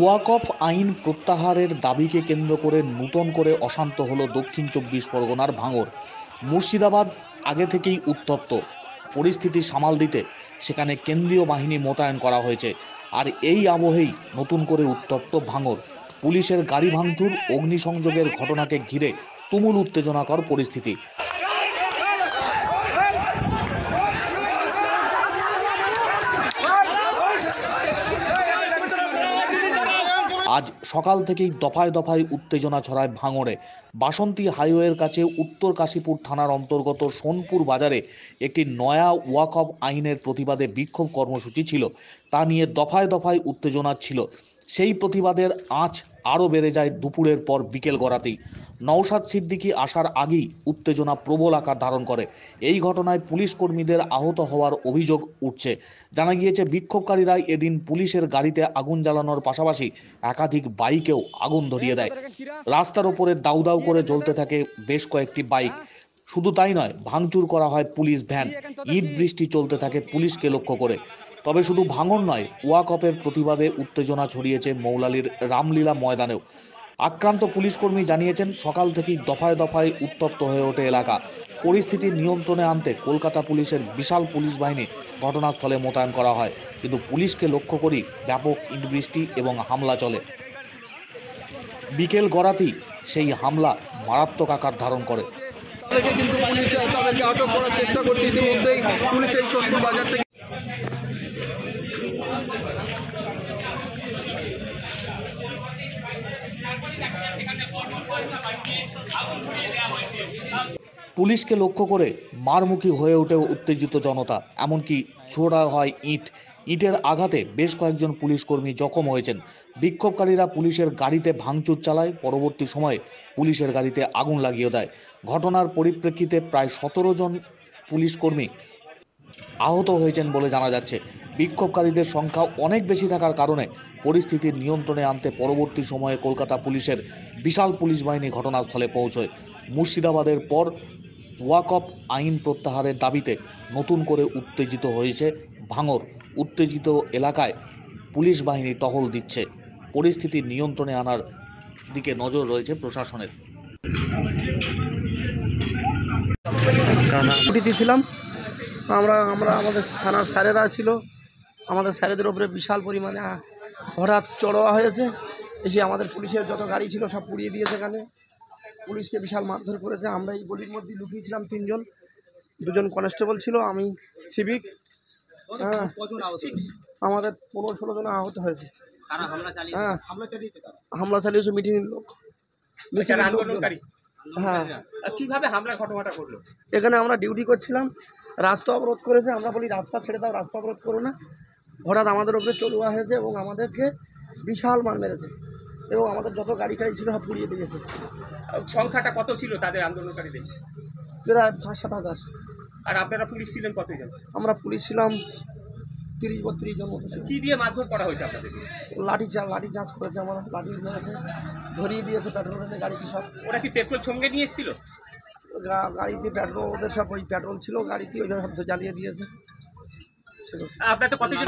ওয়াকফ আইন প্রত্যাহারের দাবিকে কেন্দ্র করে নূতন করে অশান্ত হলো দক্ষিণ চব্বিশ পরগনার ভাঙড়। মুর্শিদাবাদ আগে থেকেই উত্তপ্ত, পরিস্থিতি সামাল দিতে সেখানে কেন্দ্রীয় বাহিনী মোতায়েন করা হয়েছে। আর এই আবহেই নতুন করে উত্তপ্ত ভাঙড়। পুলিশের গাড়ি ভাঙচুর, অগ্নিসংযোগের ঘটনাকে ঘিরে তুমুল উত্তেজনাকর পরিস্থিতি। আজ সকাল থেকেই দফায় দফায় উত্তেজনা ছড়ায় ভাঙড়ে। বাসন্তী হাইওয়ের কাছে উত্তর কাশীপুর থানার অন্তর্গত সোনপুর বাজারে একটি নয়া ওয়াকফ আইনের প্রতিবাদে বিক্ষোভ কর্মসূচি ছিল। তা নিয়ে দফায় দফায় উত্তেজনা ছিল। সেই প্রতিবাদের আঁচ আরও বেড়ে যায় দুপুরের পর বিকেল গড়াতেই। নওশাদ সিদ্দিকী আসার আগেই উত্তেজনা প্রবল আকার ধারণ করে। এই ঘটনায় পুলিশ কর্মীদের আহত হওয়ার অভিযোগ উঠছে। জানা গিয়েছে, বিক্ষোভকারীরা এদিন পুলিশের গাড়িতে আগুন জ্বালানোর পাশাপাশি একাধিক বাইকেও আগুন ধরিয়ে দেয়। রাস্তার ওপরে দাউ দাউ করে জ্বলতে থাকে বেশ কয়েকটি বাইক। শুধু তাই নয়, ভাঙচুর করা হয় পুলিশ ভ্যান। ইট বৃষ্টি চলতে থাকে পুলিশকে লক্ষ্য করে। তবে শুধু ভাঙড় নয়, ওয়াকফের প্রতিবাদে উত্তেজনা ছড়িয়েছে মৌলালির রামলীলা ময়দানেও। আক্রান্ত পুলিশ কর্মী জানিয়েছেন, সকাল থেকেই দফায় দফায় উত্তপ্ত হয়ে ওঠে এলাকা। পরিস্থিতি নিয়ন্ত্রণে আনতে কলকাতা পুলিশের বিশাল পুলিশ বাহিনী ঘটনাস্থলে মোতায়েন করা হয়, কিন্তু পুলিশকে লক্ষ্য করেই ব্যাপক ইট বৃষ্টি এবং হামলা চলে। বিকেল গড়াতেই সেই হামলা মারাত্মক আকার ধারণ করে। কিন্তু পুলিশ তাদেরকে আটক করার চেষ্টা করছে। ইতিমধ্যেই পুলিশ এই সোনপুর বাজার থেকে পুলিশকে লক্ষ্য করে মারমুখী হয়ে ওঠে উত্তেজিত জনতা। এমনকি ছোড়া হয় ইটের আঘাতে বেশ কয়েকজন পুলিশ কর্মী জখম হয়েছেন। বিক্ষোভকারীরা পুলিশের গাড়িতে ভাঙচুর চালায়। পরবর্তী সময়ে পুলিশের গাড়িতে আগুন লাগিয়ে দেয়। ঘটনার পরিপ্রেক্ষিতে প্রায় 17 জন পুলিশ কর্মী আহত হয়েছেন বলে জানা যাচ্ছে। বিক্ষোভকারীদের সংখ্যা অনেক বেশি থাকার কারণে পরিস্থিতির নিয়ন্ত্রণে আনতে পরবর্তী সময়ে কলকাতা পুলিশের বিশাল পুলিশ বাহিনী ঘটনাস্থলে পৌঁছয়। মুর্শিদাবাদের পর ওয়াকফ আইন প্রত্যাহারের দাবিতে নতুন করে উত্তেজিত হয়েছে ভাঙড়। উত্তেজিত এলাকায় পুলিশ বাহিনী টহল দিচ্ছে। পরিস্থিতি নিয়ন্ত্রণে আনার দিকে নজর রয়েছে প্রশাসনের। ছিলাম আমরা আমাদের থানার স্যারেরা ছিল। আমাদের স্যারেদের ওপরে বিশাল পরিমাণে হঠাৎ চড়োয়া হয়েছে। এসে আমাদের পুলিশের যত গাড়ি ছিল সব পুড়িয়ে দিয়েছে। এখানে পুলিশকে বিশাল মারধর করেছে। আমরা এই গলির মধ্যে লুকিয়েছিলাম। 3 জন, 2 জন কনস্টেবল ছিল, আমি সিভিক। আমাদের 15-16 জন আহত হয়েছে। হামলা চালিয়েছে মিটিংয়ের লোক। হ্যাঁ, কিভাবে হামলার ঘটনাটা ঘটলো? এখানে আমরা ডিউটি করছিলাম, রাস্তা অবরোধ করেছে। আমরা বলি রাস্তা ছেড়ে দাও, রাস্তা অবরোধ করো না। হঠাৎ আমাদের উপরে চড়ুয়া হয়েছে এবং আমাদেরকে বিশাল মার মেরেছে এবং আমাদের যত গাড়ি টাড়ি ছিল সব পুড়িয়ে দিয়েছে। সংখ্যাটা কত ছিল তাদের আন্দোলনকারীদের? প্রায় 5-7 হাজার। আর আপনারা পুলিশ ছিলেন কতজন? আমরা পুলিশ ছিলাম 30-32 জন মতো। কি দিয়ে মারধর করা হয়েছে আপনাদের? লাঠি চার্জ করেছে। আমার লাঠি মেরেছে, ধরিয়ে দিয়েছে, পেট্রোল মেরেছে গাড়িতে সব। ওরা কি পেট্রোল সঙ্গে নিয়ে এসেছিল? গাড়িতে পেট্রোল, ওদের সব ওই পেট্রোল ছিল গাড়িতে, ওইভাবে সব জ্বালিয়ে দিয়েছে। আপনার তো কতজন?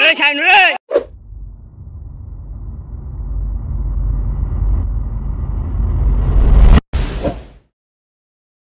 Ê, Thành ơi!